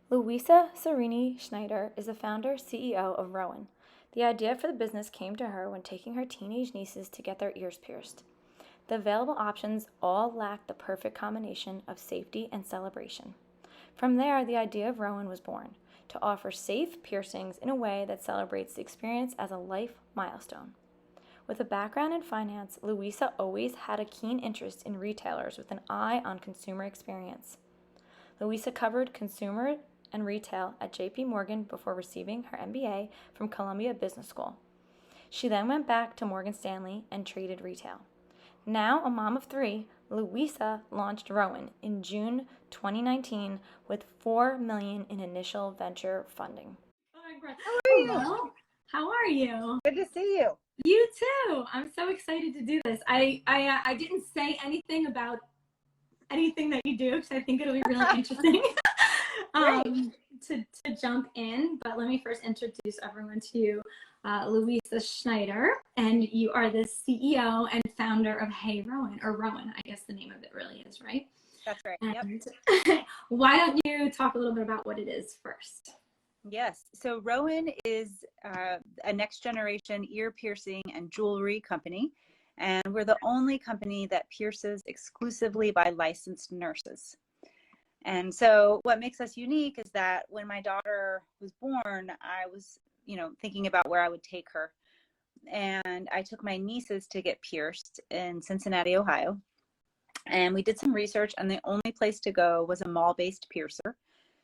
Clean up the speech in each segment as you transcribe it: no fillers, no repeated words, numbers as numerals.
Louisa Serene Schneider is the founder CEO of Rowan. The idea for the business came to her when taking her teenage nieces to get their ears pierced. The available options all lacked the perfect combination of safety and celebration. From there, the idea of Rowan was born, to offer safe piercings in a way that celebrates the experience as a life milestone. With a background in finance, Louisa always had a keen interest in retailers with an eye on consumer experience. Louisa covered consumer and retail at JP Morgan before receiving her MBA from Columbia Business School. She then went back to Morgan Stanley and traded retail. Now a mom of three, Louisa launched Rowan in June 2019 with $4 million in initial venture funding. How are you? Hello. How are you? Good to see you. You too. I'm so excited to do this. I didn't say anything about anything that you do because I think it'll be really interesting to jump in. But let me first introduce everyone to you, Louisa Schneider, and you are the CEO and founder of Hey Rowan, or Rowan, I guess the name of it really is, right? That's right. And Yep. why don't you talk a little bit about what it is first? Yes. So Rowan is a next generation ear piercing and jewelry company. And we're the only company that pierces exclusively by licensed nurses. And so what makes us unique is that when my daughter was born, I was, thinking about where I would take her. And I took my nieces to get pierced in Cincinnati, Ohio. And we did some research, and the only place to go was a mall-based piercer.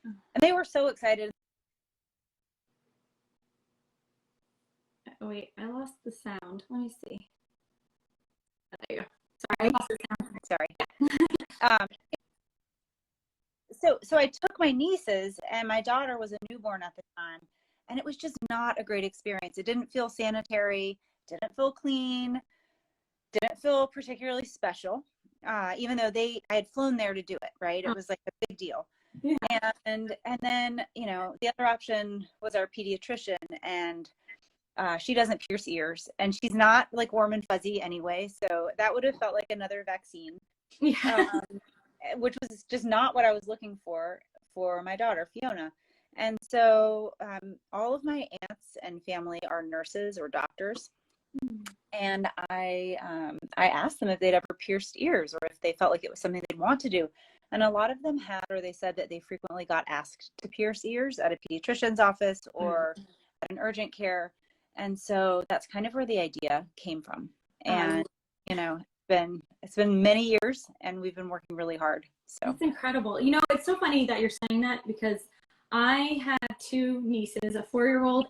And they were so excited. Wait, I lost the sound. Let me see. There you go. Sorry, I lost the sound. Sorry. So I took my nieces, and my daughter was a newborn at the time, and it was just not a great experience. It didn't feel sanitary, didn't feel clean, didn't feel particularly special, even though I had flown there to do it, right? It was like a big deal. Yeah. And then, the other option was our pediatrician, and she doesn't pierce ears, and she's not like warm and fuzzy anyway. So that would have felt like another vaccine, which was just not what I was looking for my daughter, Fiona. And so all of my aunts and family are nurses or doctors. And I asked them if they'd ever pierced ears or if they felt like it was something they'd want to do. And a lot of them had, or they said that they frequently got asked to pierce ears at a pediatrician's office or at an urgent care. And so that's kind of where the idea came from. And, it's been many years, and we've been working really hard. So it's incredible. It's so funny that you're saying that because I have two nieces, a 4-year-old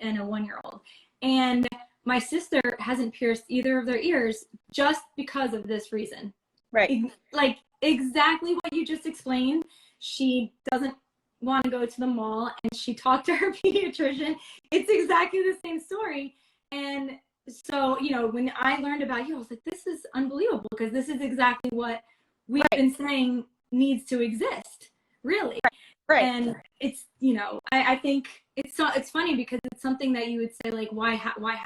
and a 1-year-old. And my sister hasn't pierced either of their ears just because of this reason. Right. Like exactly what you just explained. She doesn't want to go to the mall, and she talked to her pediatrician. It's exactly the same story. And so, when I learned about you, I was like, this is unbelievable because this is exactly what we've been saying needs to exist, really. Right. And it's, I think it's funny because it's something that you would say, like, why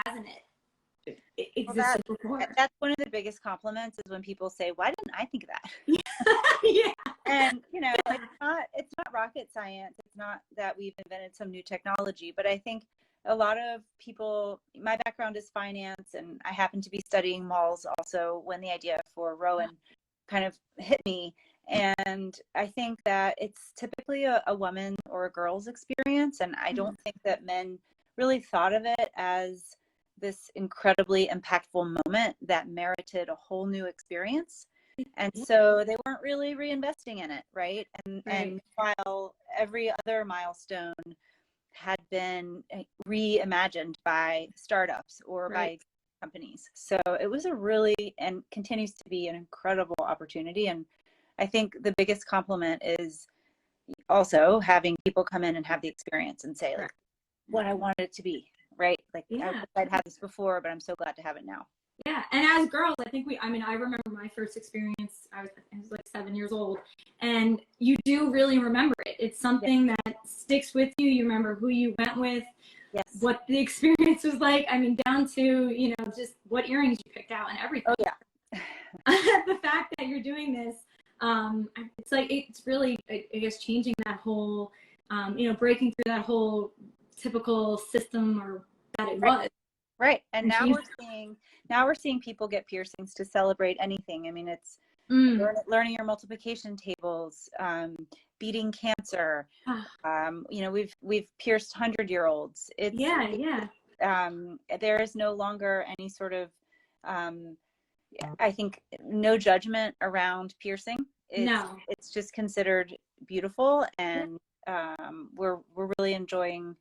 hasn't it existed before? That's one of the biggest compliments is when people say, why didn't I think of that? Yeah. And, it's not rocket science. It's not that we've invented some new technology, but I think a lot of people, my background is finance, and I happen to be studying malls also when the idea for Rowan kind of hit me. And I think that it's typically a woman or a girl's experience. And I don't think that men really thought of it as this incredibly impactful moment that merited a whole new experience. And so they weren't really reinvesting in it, right? And while every other milestone had been reimagined by startups or by companies. So it was a really, and continues to be, an incredible opportunity. And I think the biggest compliment is also having people come in and have the experience and say, like, what I wanted it to be, right? Like, I'd had this before, but I'm so glad to have it now. Yeah, and as girls, I think I remember my first experience, I was like 7 years old, and you do really remember it. It's something that sticks with you. You remember who you went with, what the experience was like. I mean, down to, just what earrings you picked out and everything. Oh, yeah. The fact that you're doing this, it's like, it's really, I guess, changing that whole breaking through that whole typical system or that it was. Right. And now we're seeing people get piercings to celebrate anything. I mean, it's learning your multiplication tables, beating cancer. We've pierced 100-year-olds. There is no longer any sort of, I think, no judgment around piercing. It's just considered beautiful, and we're really enjoying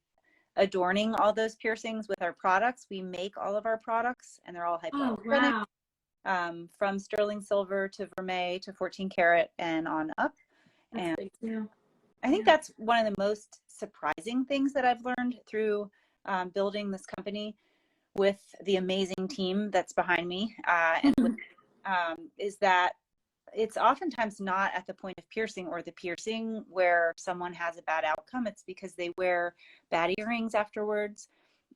adorning all those piercings with our products. We make all of our products, and they're all hypoallergenic, from sterling silver to vermeil to 14 karat and on up. That's big too. I think that's one of the most surprising things that I've learned through building this company with the amazing team that's behind me, is that it's oftentimes not at the point of piercing or the piercing where someone has a bad outcome. It's because they wear bad earrings afterwards,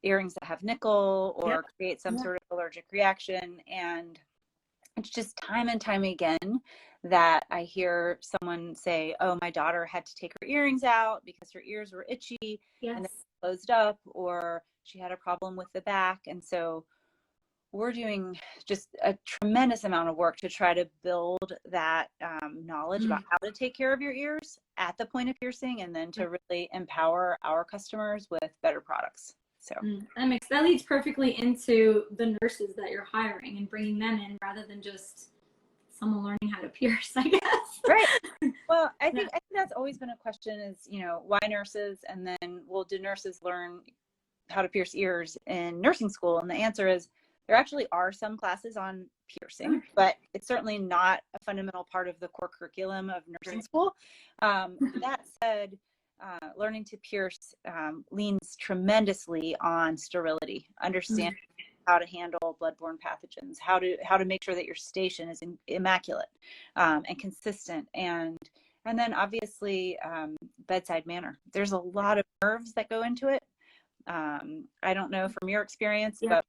earrings that have nickel or create some sort of allergic reaction. And it's just time and time again that I hear someone say, oh, my daughter had to take her earrings out because her ears were itchy and they closed up, or she had a problem with the back. And so we're doing just a tremendous amount of work to try to build that knowledge about how to take care of your ears at the point of piercing, and then to really empower our customers with better products. So that leads perfectly into the nurses that you're hiring and bringing them in, rather than just someone learning how to pierce, I guess. Right. Well, I think that's always been a question is, why nurses? And then, well, do nurses learn how to pierce ears in nursing school? And the answer is, there actually are some classes on piercing, but it's certainly not a fundamental part of the core curriculum of nursing school. That said, learning to pierce leans tremendously on sterility, understanding how to handle bloodborne pathogens, how to make sure that your station is immaculate and consistent, and then obviously bedside manner. There's a lot of nerves that go into it. I don't know from your experience, but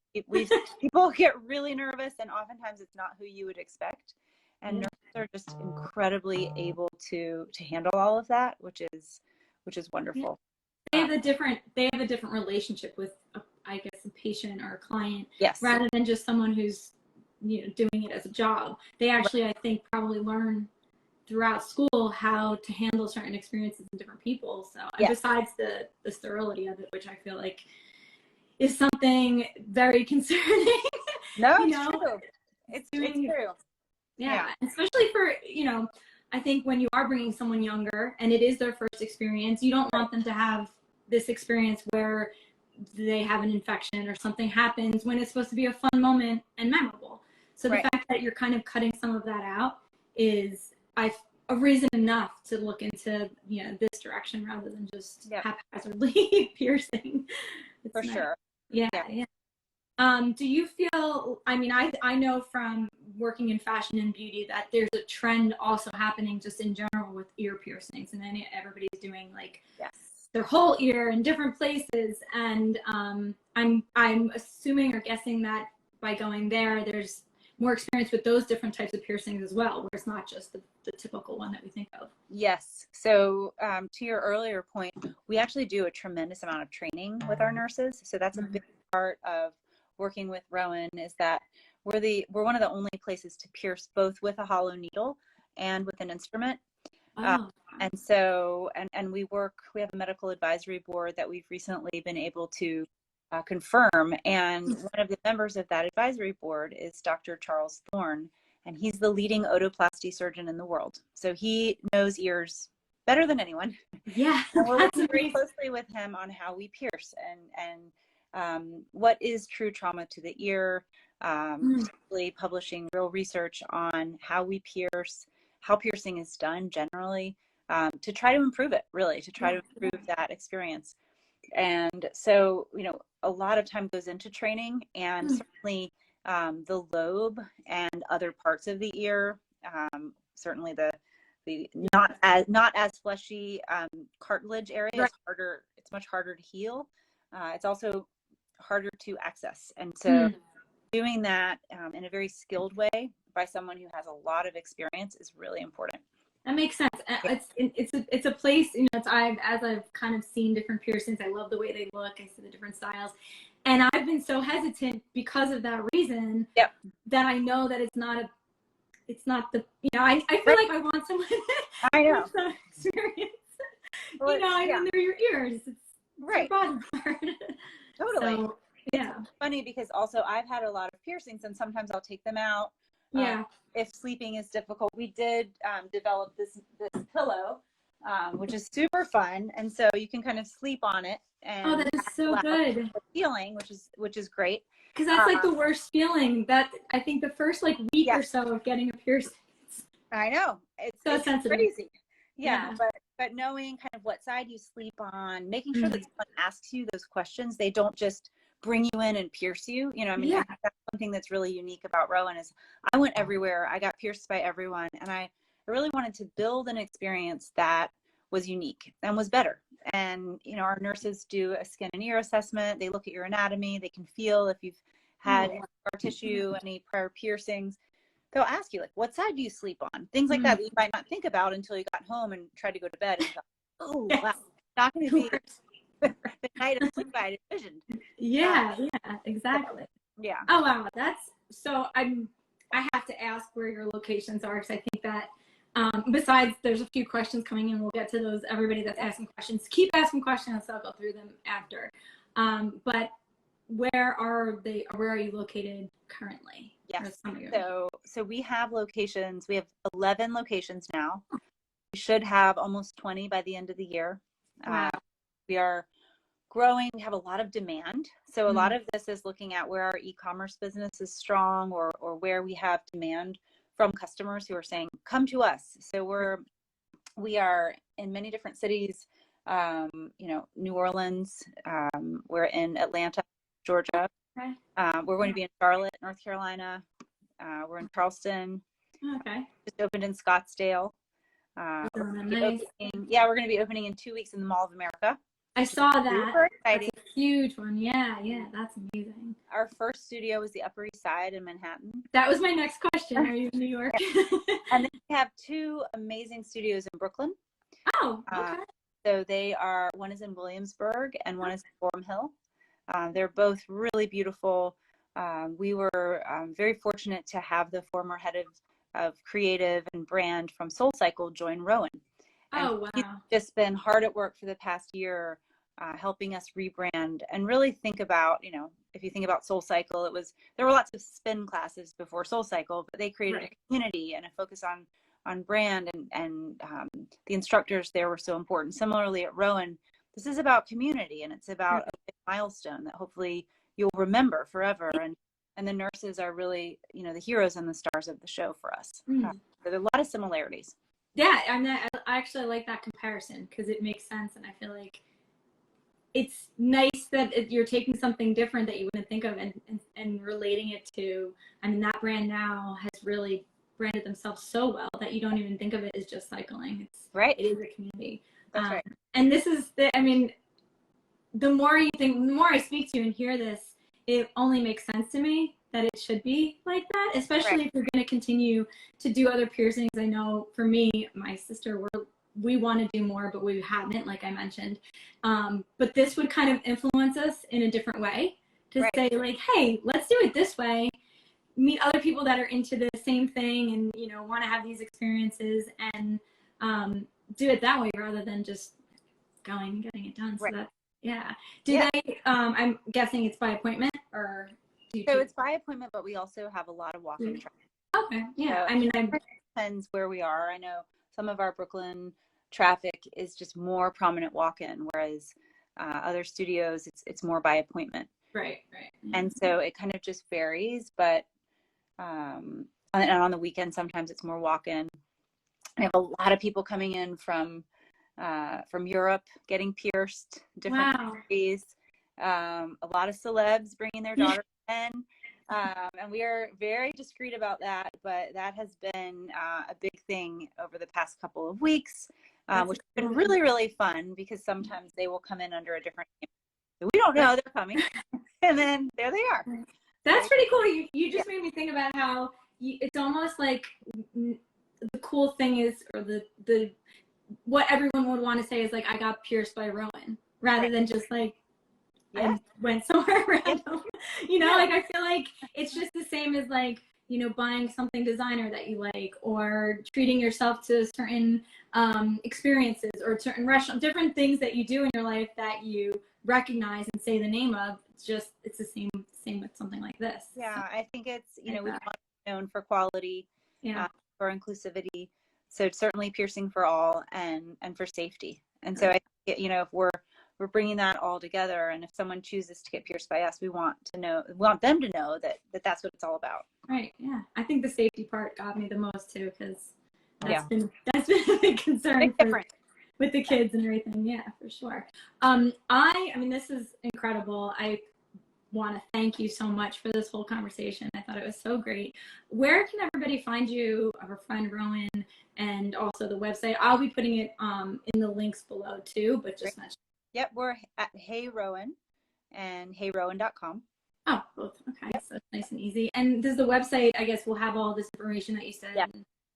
people get really nervous, and oftentimes it's not who you would expect. And nurses are just incredibly able to handle all of that, which is wonderful. They have a different relationship with, I guess, a patient or a client, rather than just someone who's doing it as a job. They actually, I think, probably learn throughout school how to handle certain experiences in different people. So besides the sterility of it, which I feel like is something very concerning. No, it's true. It's true. Yeah. Especially for, I think when you are bringing someone younger and it is their first experience, you don't want them to have this experience where they have an infection or something happens when it's supposed to be a fun moment and memorable. So the fact that you're kind of cutting some of that out is a reason enough to look into this direction rather than just haphazardly piercing. For sure. Yeah. Do you feel, I know from working in fashion and beauty that there's a trend also happening just in general with ear piercings, and then everybody's doing their whole ear in different places, and I'm assuming or guessing that by going there's more experience with those different types of piercings as well, where it's not just the typical one that we think of. Yes. So to your earlier point, we actually do a tremendous amount of training with our nurses. So that's a big part of working with Rowan, is that we're one of the only places to pierce both with a hollow needle and with an instrument. And so, and we have a medical advisory board that we've recently been able to confirm. And one of the members of that advisory board is Dr. Charles Thorne, and he's the leading otoplasty surgeon in the world. So he knows ears better than anyone. Yeah. And we're working very closely with him on how we pierce and what is true trauma to the ear, particularly publishing real research on how we pierce, how piercing is done generally, to try to improve it, really, to try to improve that experience. And so, a lot of time goes into training, and certainly the lobe and other parts of the ear, certainly the not as fleshy cartilage area is harder. It's much harder to heal. It's also harder to access. And so doing that in a very skilled way by someone who has a lot of experience is really important. That makes sense. It's a place, you know, as I've kind of seen different piercings, I love the way they look. I see the different styles. And I've been so hesitant because of that reason. Yep. That I know that it's not the, you know, I feel like I want someone I know. with some experience. Well, you know, I yeah. mean, they're your ears. It's Right. your body part. Totally. So, yeah. It's funny because also I've had a lot of piercings and sometimes I'll take them out. Yeah. If sleeping is difficult, we did develop this pillow, which is super fun, and so you can kind of sleep on it. And Oh, that is so good. Feeling, which is great. Because that's like the worst feeling. That I think the first like week or so of getting a piercing. I know it's sensitive. crazy. Yeah. But knowing kind of what side you sleep on, making sure that someone asks you those questions, they don't just bring you in and pierce you. You know, I mean, I think that's one thing that's really unique about Rowan is I went everywhere. I got pierced by everyone. And I really wanted to build an experience that was unique and was better. And, you know, our nurses do a skin and ear assessment. They look at your anatomy. They can feel if you've had scar tissue, any prior piercings. They'll ask you, like, what side do you sleep on? Things like that you might not think about until you got home and tried to go to bed. And thought, oh, wow, it's not going to be the night of sleep I had envisioned. Yeah, exactly. Yeah. Oh, wow. That's so I have to ask where your locations are because I think that besides there's a few questions coming in. We'll get to those. Everybody that's asking questions, keep asking questions. So I'll go through them after. But where are you located currently? Yes. So we have locations. We have 11 locations now. We should have almost 20 by the end of the year. Wow. We are growing. We have a lot of demand. So a lot of this is looking at where our e-commerce business is strong or where we have demand from customers who are saying, come to us. So we are in many different cities, you know, New Orleans, we're in Atlanta, Georgia. Okay. We're going to be in Charlotte, North Carolina. We're in Charleston. Okay. Just opened in Scottsdale. Nice. We're going to be opening in 2 weeks in the Mall of America. I saw that. Super exciting. That's a huge one. Yeah, that's amazing. Our first studio is the Upper East Side in Manhattan. That was my next question. Are you in New York? And then we have 2 amazing studios in Brooklyn. Oh, okay. So one is in Williamsburg and one is in Forum Hill. They're both really beautiful. We were very fortunate to have the former head of creative and brand from SoulCycle join Rowan. And wow. he's just been hard at work for the past year, helping us rebrand and really think about, you know, if you think about SoulCycle, there were lots of spin classes before SoulCycle, but they created a community and a focus on brand and the instructors there were so important. Similarly at Rowan, this is about community and it's about a big milestone that hopefully you'll remember forever. And the nurses are really, you know, the heroes and the stars of the show for us. So there are a lot of similarities. Yeah, I actually like that comparison because it makes sense. And I feel like it's nice that you're taking something different that you wouldn't think of and relating it to, I mean, that brand now has really branded themselves so well that you don't even think of it as just cycling. It is a community. That's right. And this is the more I speak to you and hear this, it only makes sense to me that it should be like that, especially if you're going to continue to do other piercings. I know for me, my sister, we want to do more, but we haven't, like I mentioned. But this would kind of influence us in a different way to say like, hey, let's do it this way. Meet other people that are into the same thing and, you know, want to have these experiences and do it that way rather than just going and getting it done. So that, they, I'm guessing it's by appointment or? So it's by appointment, but we also have a lot of walk-in traffic. Okay. Yeah. So it depends where we are. I know some of our Brooklyn traffic is just more prominent walk-in, whereas other studios, it's more by appointment. Right. And so it kind of just varies, but and on the weekend, sometimes it's more walk-in. I have a lot of people coming in from Europe, getting pierced, different countries. A lot of celebs bringing their daughters in, and we are very discreet about that. But that has been a big thing over the past couple of weeks, which has been really, really fun because sometimes they will come in under a different name. So we don't know they're coming, and then there they are. That's pretty cool. You just made me think about how it's almost like the cool thing is, or the what everyone would want to say is like, I got pierced by Rowan, rather than just like, I went somewhere random. You know, like, I feel like it's just the same as like, you know, buying something designer that you like, or treating yourself to certain experiences or certain restaurants, different things that you do in your life that you recognize and say the name of. It's the same with something like this. Yeah, So, I think it's, you know, we want to be known for quality, yeah. for inclusivity. So it's certainly piercing for all and for safety. And so I think, you know, if we're bringing that all together, and if someone chooses to get pierced by us, we want them to know that that's what it's all about. Right. Yeah. I think the safety part got me the most too, because that's been a big concern with the kids and everything. Yeah, for sure. I mean, this is incredible. I want to thank you so much for this whole conversation. I thought it was so great. Where can everybody find you, our friend Rowan, and also the website? I'll be putting it in the links below too, but just mention. Yep, we're at Hey Rowan and heyrowan.com. Oh, both. Okay, so it's nice and easy. And does the website, I guess, will have all this information that you said? Yeah.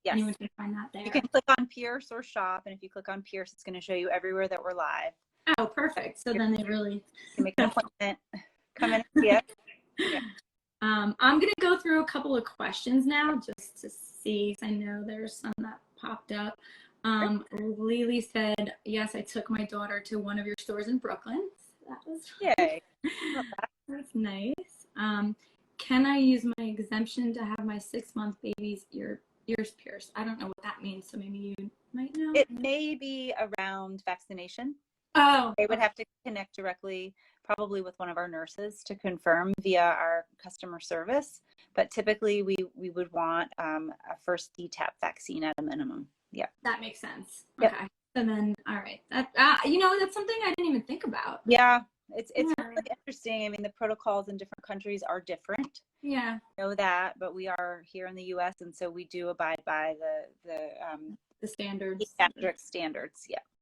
Yes. Anyone can find that there. You can click on Pierce or shop, and if you click on Pierce, it's going to show you everywhere that we're live. Oh, perfect. So then they really can make an appointment, come in and see it. Yeah. I'm going to go through a couple of questions now just to see, because I know there's some that popped up. Lily said, yes, I took my daughter to one of your stores in Brooklyn. So that was Yay. That's nice. Can I use my exemption to have my 6-month baby's ears pierced? I don't know what that means, so maybe you might know. It may be around vaccination. Oh. They would have to connect directly, probably with one of our nurses, to confirm via our customer service. But typically, we would want a first DTaP vaccine at a minimum. Yeah. That makes sense. Yep. Okay. And then, all right. That you know, that's something I didn't even think about. Yeah. It's really interesting. I mean, the protocols in different countries are different. Yeah. I know that, but we are here in the U.S., and so we do abide by the standards. pediatric standards. Yeah.